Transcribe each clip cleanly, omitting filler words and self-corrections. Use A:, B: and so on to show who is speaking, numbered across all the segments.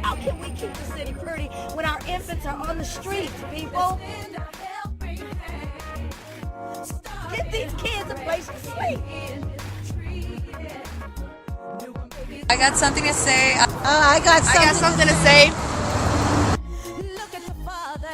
A: How can we keep the city pretty when our infants are on the streets, people? Get these kids a place to sleep.
B: I got something to say.
A: I got
B: something to say.
A: Look at your father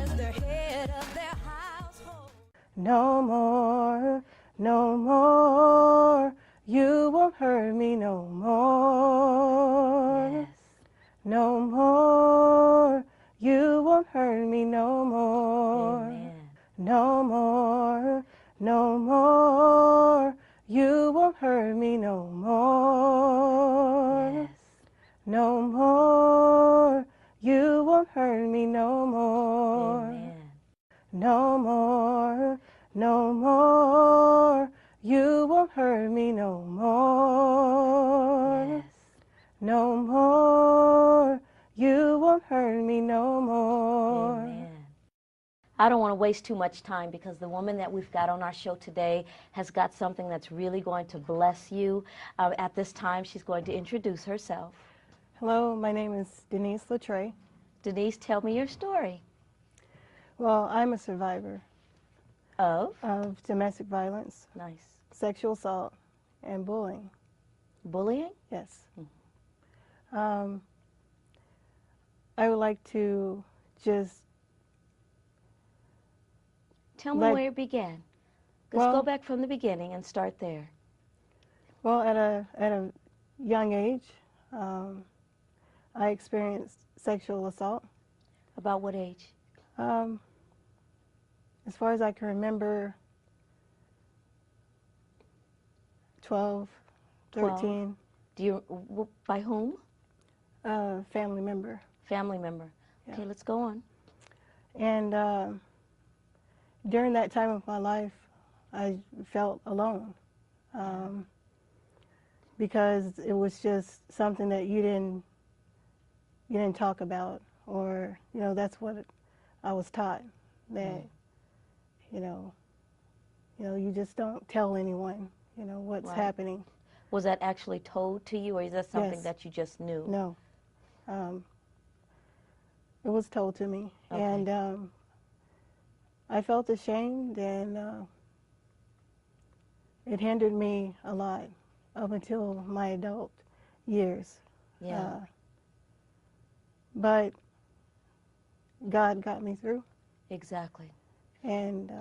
A: as the head of their household.
C: No more, no more, you won't hurt me no more.
A: Yes.
C: No more, you won't hurt me no more.
A: Amen.
C: No more, no more, you won't hurt me no more.
A: Yes.
C: No more, you won't hurt me no more.
A: Amen.
C: No more, no more, you won't hurt me no more.
A: Yes.
C: No more, you won't hurt me no more.
A: Amen. I don't want to waste too much time because the woman that we've got on our show today has got something that's really going to bless you. At this time, she's going to introduce herself.
C: Hello, my name is Denise Netreia.
A: Denise, tell me your story.
C: Well, I'm a survivor
A: Of?
C: of domestic violence,
A: Nice.
C: sexual assault, and bullying.
A: Bullying?
C: Yes. I would like to just
A: Tell me
C: Like-
A: where it began. Let's
C: Well-
A: go back from the beginning and start there.
C: Well, at a young age, I experienced sexual assault.
A: About what age?
C: As far as I can remember, 12, 13,
A: Do you, by whom?
C: family member.
A: Family member.
C: Yeah.
A: Okay, let's go on.
C: And during that time of my life, I felt alone because it was just something that you didn't talk about, or that's what I was taught, that you just don't tell anyone what's
A: Right.
C: happening.
A: Was that actually told to you, or is that something
C: Yes.
A: that you just knew?
C: No, it was told to me,
A: Okay.
C: and I felt ashamed, and it hindered me a lot up until my adult years.
A: Yeah.
C: But God got me through,
A: Exactly.
C: and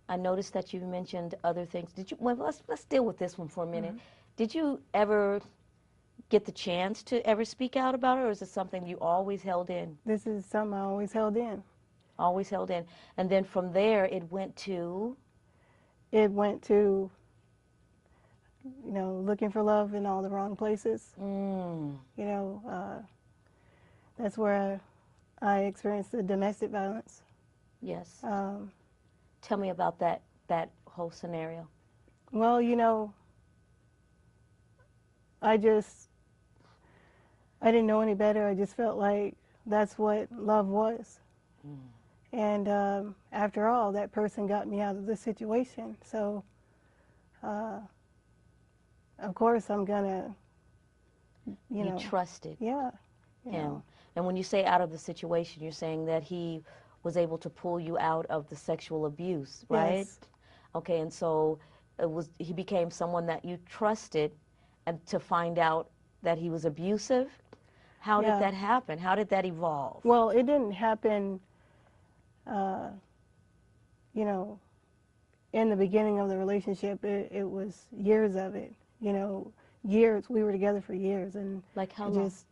A: I noticed that you mentioned other things. Did you? Well, let's deal with this one for a minute.
C: Mm-hmm.
A: Did you ever get the chance to ever speak out about it, or is it something you always held in?
C: this is something I always held in.
A: Always held in, and then from there it went to.
C: It went to, looking for love in all the wrong places. That's where I experienced the domestic violence.
A: Yes. Tell me about that whole scenario.
C: Well, I didn't know any better. I just felt like that's what love was. And after all, that person got me out of the situation. So, of course, I'm gonna,
A: You trusted
C: yeah.
A: him, and when you say out of the situation, you're saying that he was able to pull you out of the sexual abuse, right?
C: Yes.
A: Okay, and so he became someone that you trusted, and to find out that he was abusive. How
C: Yeah.
A: did that happen? How did that evolve?
C: Well, it didn't happen, in the beginning of the relationship. It was years of it, years. We were together for years, and
A: Like how
C: it
A: long?
C: just,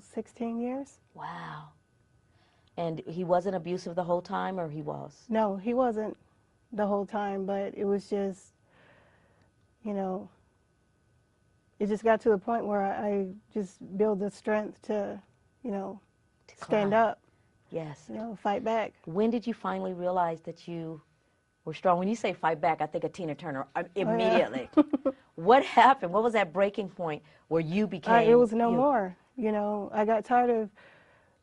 C: 16 years.
A: Wow. And he wasn't abusive the whole time, or he was?
C: No, he wasn't the whole time, but it was just, it just got to the point where I just built the strength to, stand
A: climb.
C: up,
A: Yes.
C: fight back.
A: When did you finally realize that you were strong? When you say fight back, I think of Tina Turner immediately. What happened? What was that breaking point where you became?
C: It was no
A: you?
C: more. I got tired of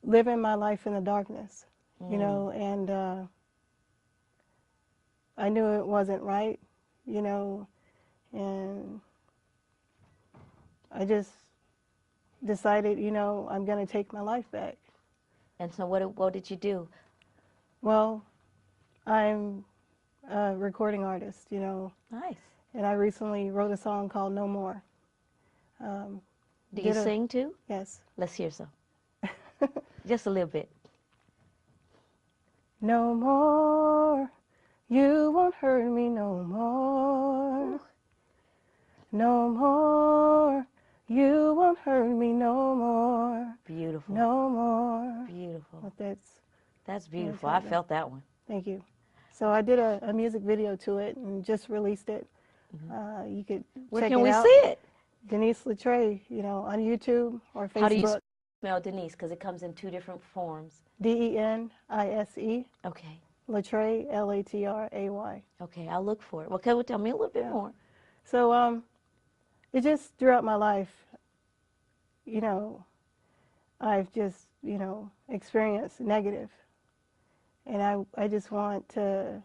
C: living my life in the darkness, and I knew it wasn't right, and I just decided, I'm going to take my life back.
A: And so what did you do?
C: Well, I'm a recording artist,
A: Nice.
C: and I recently wrote a song called No More.
A: Do you sing too?
C: Yes.
A: Let's hear some. Just a little bit.
C: No more, you won't hurt me no more.
A: Ooh.
C: No more, you won't hurt me no more.
A: Beautiful.
C: No more.
A: Beautiful.
C: But
A: That's beautiful. I felt that one.
C: Thank you. So I did a music video to it and just released it. You could
A: Where
C: check
A: can
C: it
A: we
C: out.
A: see it?
C: Denise Netreia, on YouTube or Facebook.
A: How do you spell Denise? Because it comes in two different forms.
C: Denise.
A: Okay.
C: Netreia, Latray.
A: Okay, I'll look for it. Well, can you tell me a little bit more?
C: So it just throughout my life, I've just, experienced negative. And I just want to,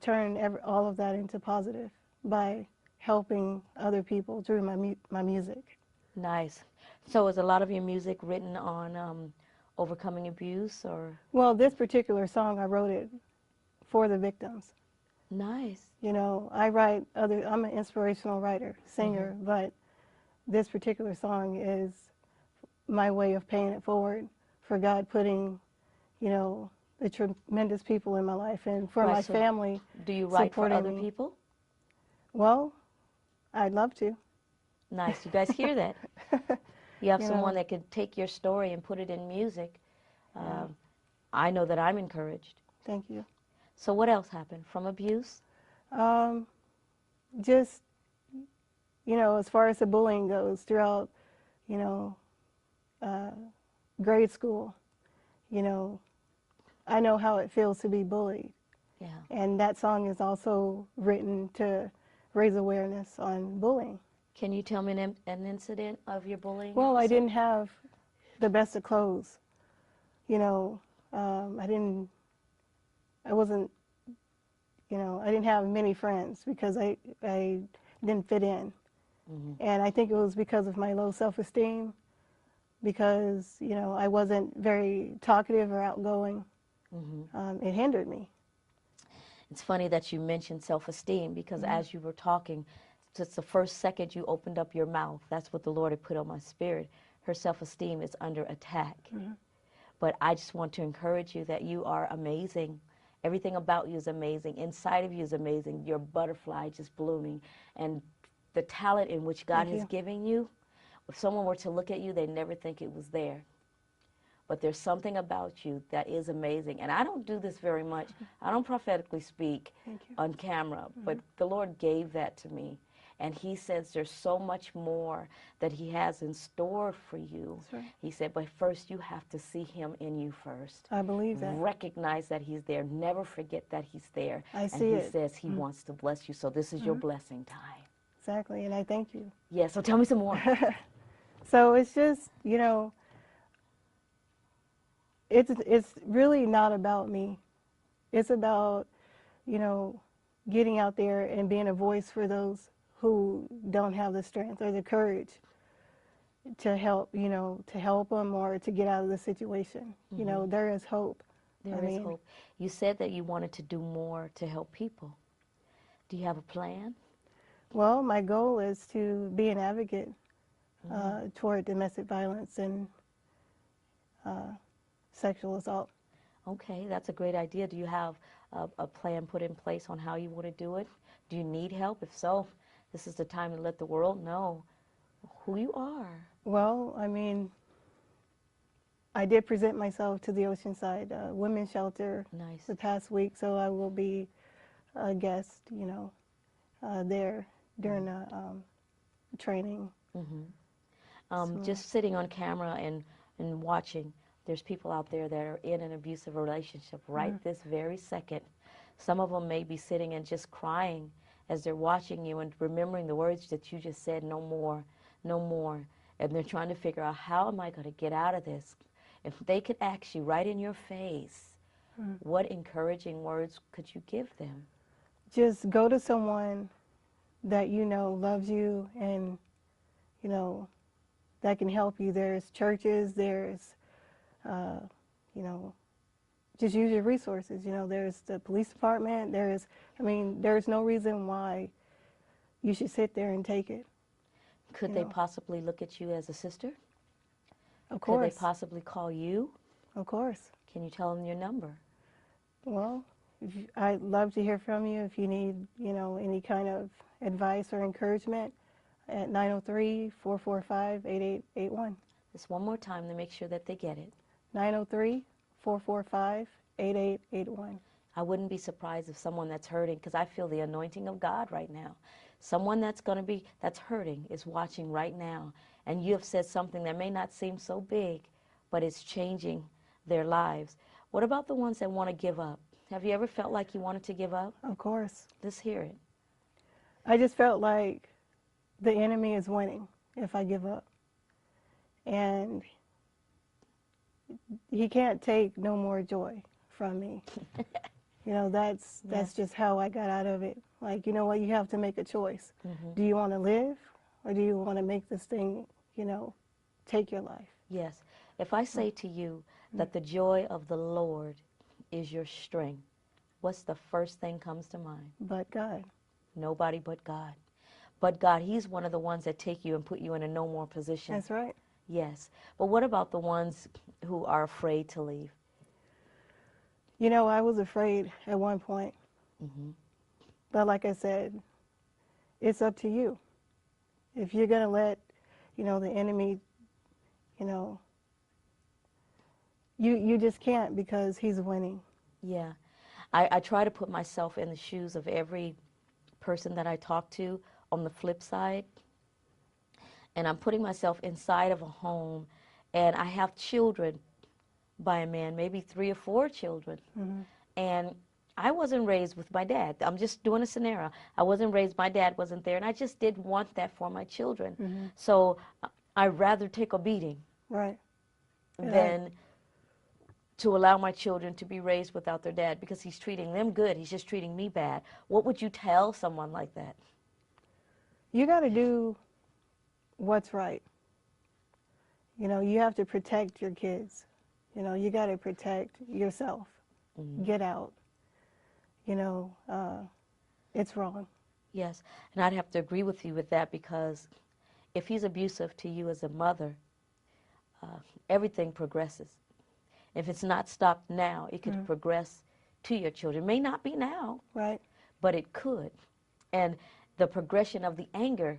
C: turn all of that into positive by helping other people through my music.
A: Nice. So is a lot of your music written on overcoming abuse or?
C: Well, this particular song, I wrote it for the victims.
A: Nice.
C: I'm an inspirational writer, singer, but this particular song is my way of paying it forward for God putting, the tremendous people in my life and for my family.
A: Do you write for other
C: me.
A: people?
C: Well, I'd love to.
A: Nice. You guys hear that? You have someone that can take your story and put it in music. I know that I'm encouraged.
C: Thank you.
A: So what else happened from abuse?
C: Just, as far as the bullying goes throughout, grade school, I know how it feels to be bullied.
A: Yeah.
C: And that song is also written to raise awareness on bullying.
A: Can you tell me an incident of your bullying?
C: Well,
A: episode?
C: I didn't have the best of clothes. I didn't have many friends because I didn't fit in. And I think it was because of my low self-esteem, because, I wasn't very talkative or outgoing. It hindered me.
A: It's funny that you mentioned self-esteem because as you were talking, just the first second you opened up your mouth, that's what the Lord had put on my spirit. Her self-esteem is under attack. But I just want to encourage you that you are amazing. Everything about you is amazing. Inside of you is amazing. You're a butterfly just blooming. And the talent in which God has given you, if someone were to look at you, they'd never think it was there. But there's something about you that is amazing. And I don't do this very much. I don't prophetically speak on camera, but the Lord gave that to me. And he says there's so much more that he has in store for you.
C: That's right.
A: He said, but first you have to see him in you first.
C: I believe that.
A: Recognize that he's there. Never forget that he's there.
C: I see
A: and he
C: it.
A: says he wants to bless you. So this is your blessing time.
C: Exactly, and I thank you.
A: Yeah, so tell me some more.
C: So it's just, it's really not about me. It's about, getting out there and being a voice for those who don't have the strength or the courage to help, to help them or to get out of the situation. There is hope.
A: There is hope. You said that you wanted to do more to help people. Do you have a plan?
C: Well, my goal is to be an advocate toward domestic violence and sexual assault.
A: Okay, that's a great idea. Do you have a plan put in place on how you want to do it? Do you need help? If so, this is the time to let the world know who you are.
C: Well, I did present myself to the Oceanside Women's Shelter the past week, so I will be a guest, there during the training.
A: Just sitting on camera and watching, there's people out there that are in an abusive relationship right this very second. Some of them may be sitting and just crying as they're watching you and remembering the words that you just said, no more, no more. And they're trying to figure out, how am I going to get out of this? If they could ask you right in your face, what encouraging words could you give them?
C: Just go to someone that you know loves you and you know, that can help you. There's churches, there's, you know, just use your resources. You know, there's the police department, there's no reason why you should sit there and take it.
A: Could they possibly look at you as a sister?
C: Of
A: Could they
C: course.
A: possibly call you?
C: Of course.
A: Can you tell them your number?
C: Well, I'd love to hear from you if you need, you know, any kind of advice or encouragement at 903-445-8881.
A: Just one more time to make sure that they get it.
C: 903-445-8881.
A: I wouldn't be surprised if someone that's hurting, because I feel the anointing of God right now. Someone that's hurting is watching right now, and you have said something that may not seem so big, but it's changing their lives. What about the ones that want to give up? Have you ever felt like you wanted to give up?
C: Of course.
A: Let's hear it.
C: I just felt like the enemy is winning if I give up. And he can't take no more joy from me. You know, that's just how I got out of it. Like, you know what, you have to make a choice. Do you want to live, or do you want to make this thing, you know, take your life?
A: Yes. If I say to you that the joy of the Lord is your strength, what's the first thing comes to mind?
C: But God.
A: Nobody but God. But God, he's one of the ones that take you and put you in a no more position.
C: That's right.
A: Yes. But what about the ones who are afraid to leave?
C: You know, I was afraid at one point. But like I said, it's up to you. If you're going to let, you know, the enemy, you know, you just can't, because he's winning.
A: Yeah. I try to put myself in the shoes of every person that I talk to on the flip side. And I'm putting myself inside of a home, and I have children by a man, maybe 3 or 4 children. And I wasn't raised with my dad. I'm just doing a scenario. I wasn't raised, my dad wasn't there, and I just didn't want that for my children. So I'd rather take a beating than to allow my children to be raised without their dad, because he's treating them good. He's just treating me bad. What would you tell someone like that?
C: You got to do what's right. You know, you have to protect your kids. You know, you got to protect yourself. Get out. You know, it's wrong.
A: Yes, and I'd have to agree with you with that, because if he's abusive to you as a mother, everything progresses. If it's not stopped now, it could progress to your children. It may not be now, but it could. And the progression of the anger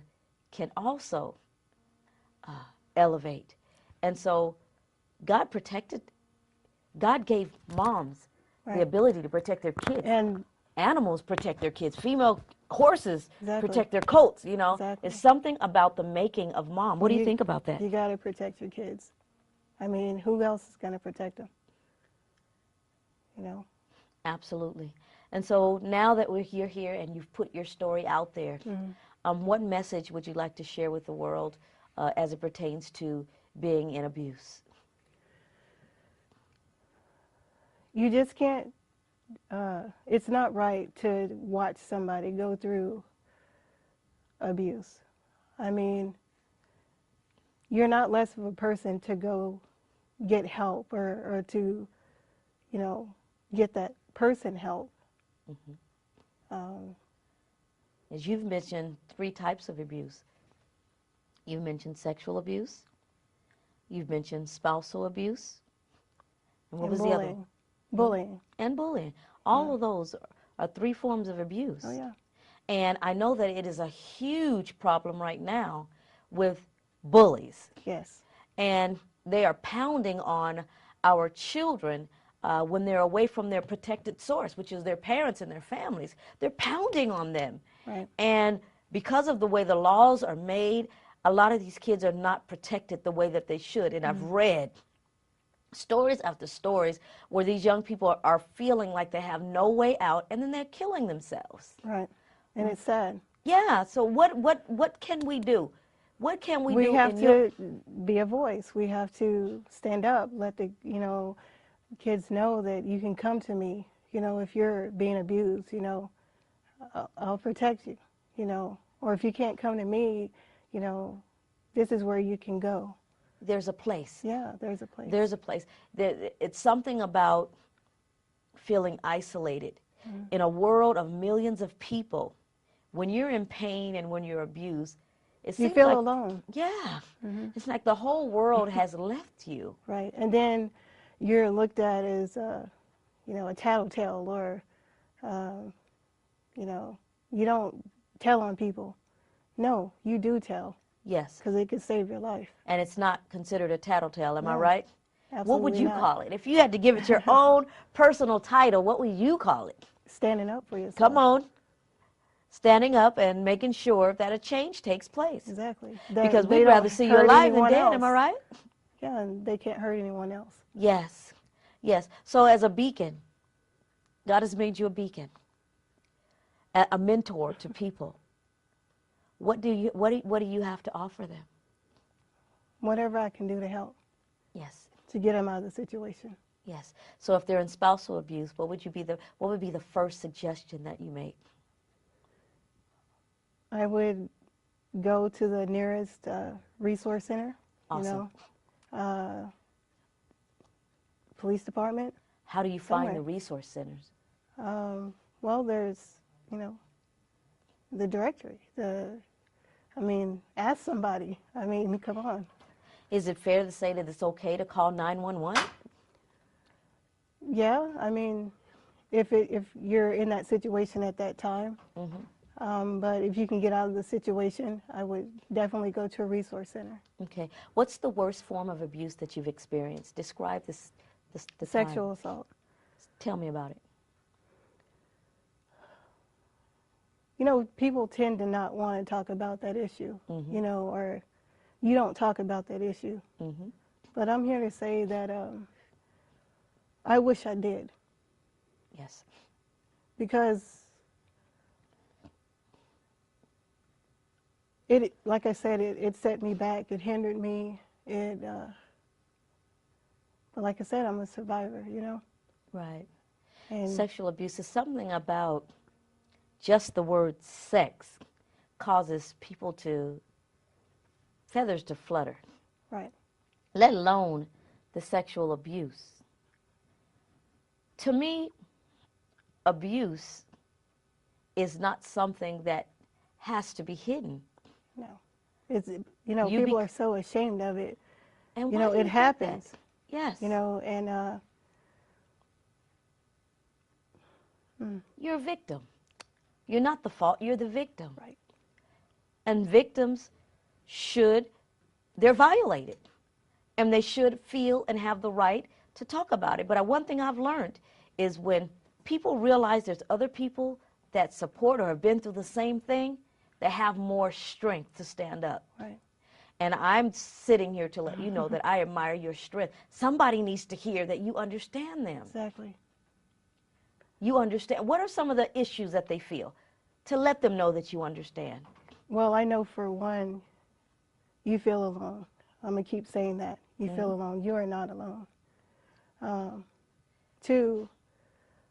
A: can also elevate. And so God gave moms the ability to protect their kids.
C: And
A: animals protect their kids. Female horses protect their colts, you know. It's something about the making of mom. What do you think about that?
C: You got to protect your kids. I mean, who else is going to protect them? You know?
A: Absolutely. And so now that you're here and you've put your story out there, what message would you like to share with the world as it pertains to being in abuse?
C: You just can't, it's not right to watch somebody go through abuse. I mean, you're not less of a person to go get help or to, you know, get that person help.
A: As you've mentioned 3 types of abuse. You've mentioned sexual abuse. You've mentioned spousal abuse. And what was the other one?
C: Bullying.
A: And bullying. All of those are 3 forms of abuse.
C: Oh, yeah.
A: And I know that it is a huge problem right now with bullies.
C: Yes.
A: And they are pounding on our children when they're away from their protected source, which is their parents and their families. They're pounding on them.
C: Right.
A: And because of the way the laws are made, a lot of these kids are not protected the way that they should. And I've read stories after stories where these young people are feeling like they have no way out, and then they're killing themselves.
C: Right. And it's sad.
A: Yeah. So what can we do? What can we do?
C: We have to be a voice. We have to stand up. Let the, you know, kids know that you can come to me, you know, if you're being abused, you know, I'll protect you, you know. Or if you can't come to me, you know, this is where you can go.
A: There's a place.
C: Yeah, there's a place.
A: There's a place. It's something about feeling isolated. In a world of millions of people, when you're in pain and when you're abused, it
C: You
A: seems
C: feel
A: like,
C: alone.
A: yeah, it's like the whole world has left you.
C: Right. And then you're looked at as, you know, a tattletale, or, you know, you don't tell on people. No, you do tell,
A: Yes,
C: because it could save your life.
A: and it's not considered a tattletale, am I
C: No,
A: right? What would
C: absolutely
A: you
C: not.
A: call it? If you had to give it your own personal title, what would you call it?
C: Standing up for yourself.
A: Come on. Standing up and making sure that a change takes place.
C: Exactly.
A: Because
C: They
A: we'd
C: don't
A: rather see you
C: hurt
A: alive than
C: anyone
A: dead, am I
C: else.
A: right?
C: Yeah, and they can't hurt anyone else.
A: Yes, yes. So as a beacon, God has made you a beacon, a mentor to people. What do you have to offer them?
C: Whatever I can do to help,
A: Yes,
C: to get them out of the situation.
A: yes. So if they're in spousal abuse, what would be the first suggestion that you make?
C: I would go to the nearest resource center,
A: Awesome.
C: you know, police department.
A: How do you find
C: Somewhere.
A: the resource centers?
C: Well, there's, you know, the directory. I mean, ask somebody. I mean, come on.
A: Is it fair to say that it's okay to call 911?
C: Yeah, I mean, if you're in that situation at that time. But if you can get out of the situation, I would definitely go to a resource center.
A: Okay. What's the worst form of abuse that you've experienced? Describe the time.
C: Sexual assault.
A: Tell me about it.
C: You know, people tend to not want to talk about that issue, you know, or you don't talk about that issue. But I'm here to say that I wish I did,
A: Yes.
C: because it, like I said, it set me back. It hindered me. But like I said, I'm a survivor, you know.
A: Right.
C: And
A: Sexual abuse is something about just the word sex causes people feathers to flutter,
C: right,
A: let alone the sexual abuse. To me, abuse is not something that has to be hidden.
C: no, it's, you know,
A: You
C: people are so ashamed of it.
A: And
C: You
A: why
C: know,
A: do
C: it
A: think
C: happens.
A: that? Yes.
C: You know, and
A: You're a victim. You're not the fault, you're the victim.
C: right,
A: And victims they're violated. And they should feel and have the right to talk about it. But one thing I've learned is when people realize there's other people that support or have been through the same thing, they have more strength to stand up.
C: right.
A: And I'm sitting here to let you know that I admire your strength. Somebody needs to hear that you understand them.
C: Exactly.
A: You understand. What are some of the issues that they feel? To let them know that you understand.
C: Well, I know for one, you feel alone. I'm going to keep saying that. You feel alone. You are not alone. Two,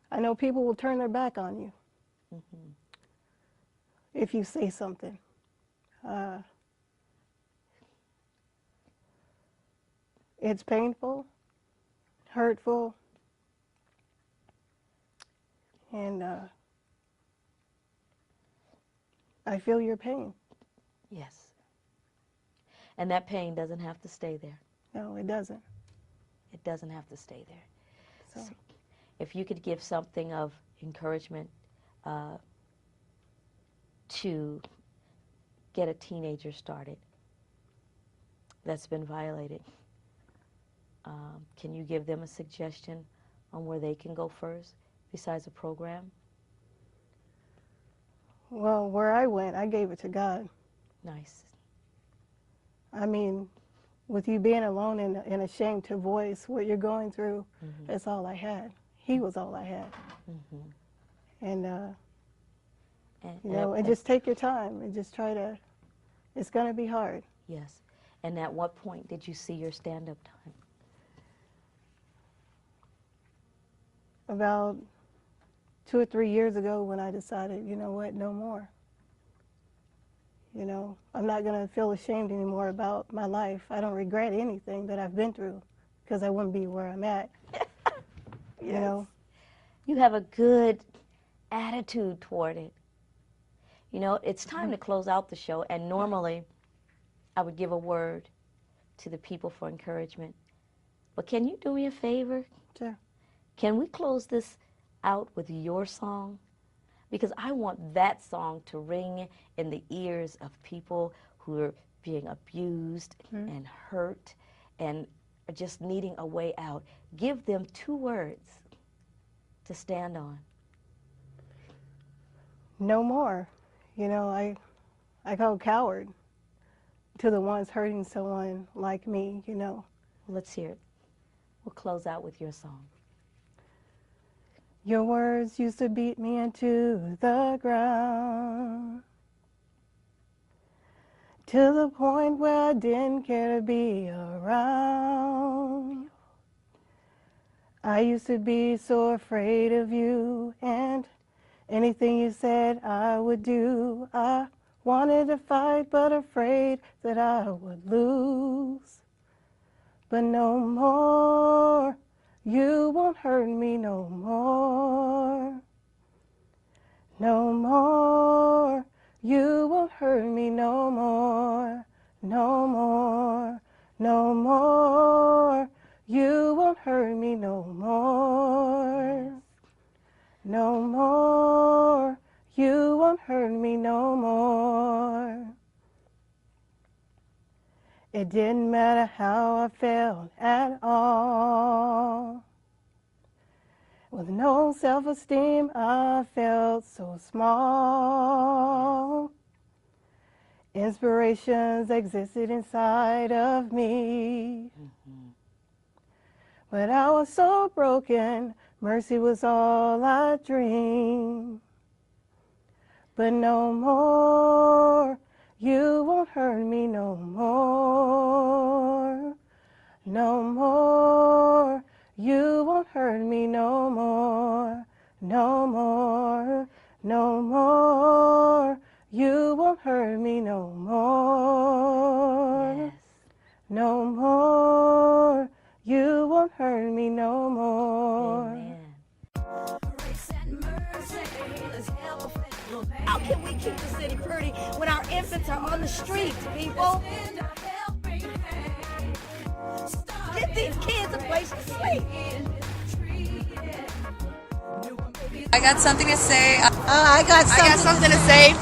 C: I know people will turn their back on you if you say something. It's painful, hurtful, and I feel your pain.
A: Yes. And that pain doesn't have to stay there.
C: No, it doesn't.
A: It doesn't have to stay there.
C: So,
A: If you could give something of encouragement to get a teenager started that's been violated, can you give them a suggestion on where they can go first besides a program?
C: well, where I went, I gave it to God.
A: Nice.
C: I mean, with you being alone and ashamed to voice what you're going through, that's all I had. He was all I had. And, you know, and just take your time and just try to, it's going to be hard.
A: Yes. And at what point did you see your stand-up time?
C: About 2 or 3 years ago when I decided, you know what, no more. You know, I'm not going to feel ashamed anymore about my life. I don't regret anything that I've been through because I wouldn't be where I'm at. You know,
A: You have a good attitude toward it. You know, it's time to close out the show, and normally I would give a word to the people for encouragement. But can you do me a favor?
C: Sure.
A: Can we close this out with your song? Because I want that song to ring in the ears of people who are being abused and hurt and are just needing a way out. Give them 2 words to stand on.
C: No more. You know, I go coward to the ones hurting someone like me, you know.
A: Let's hear it. We'll close out with your song.
C: Your words used to beat me into the ground, to the point where I didn't care to be around. I used to be so afraid of you, and anything you said I would do. I wanted to fight, but afraid that I would lose. But no more. You won't hurt me no more. No more. You won't hurt me no more. No more. No more. You won't hurt me no more. No more. You won't hurt me no more. It didn't matter how I felt at all. With no self-esteem, I felt so small. Inspirations existed inside of me. But I was so broken, mercy was all I dreamed. But no more. You won't hurt me no more. No more. You won't hurt me no more. No more. No more. You won't hurt me no more.
A: Yes.
C: No more. You won't hurt me no more.
A: Amen.
D: How can we keep the city pretty when our infants are on the streets, people? Get these kids a place to sleep.
B: I got something to say.
D: I got something
B: to say.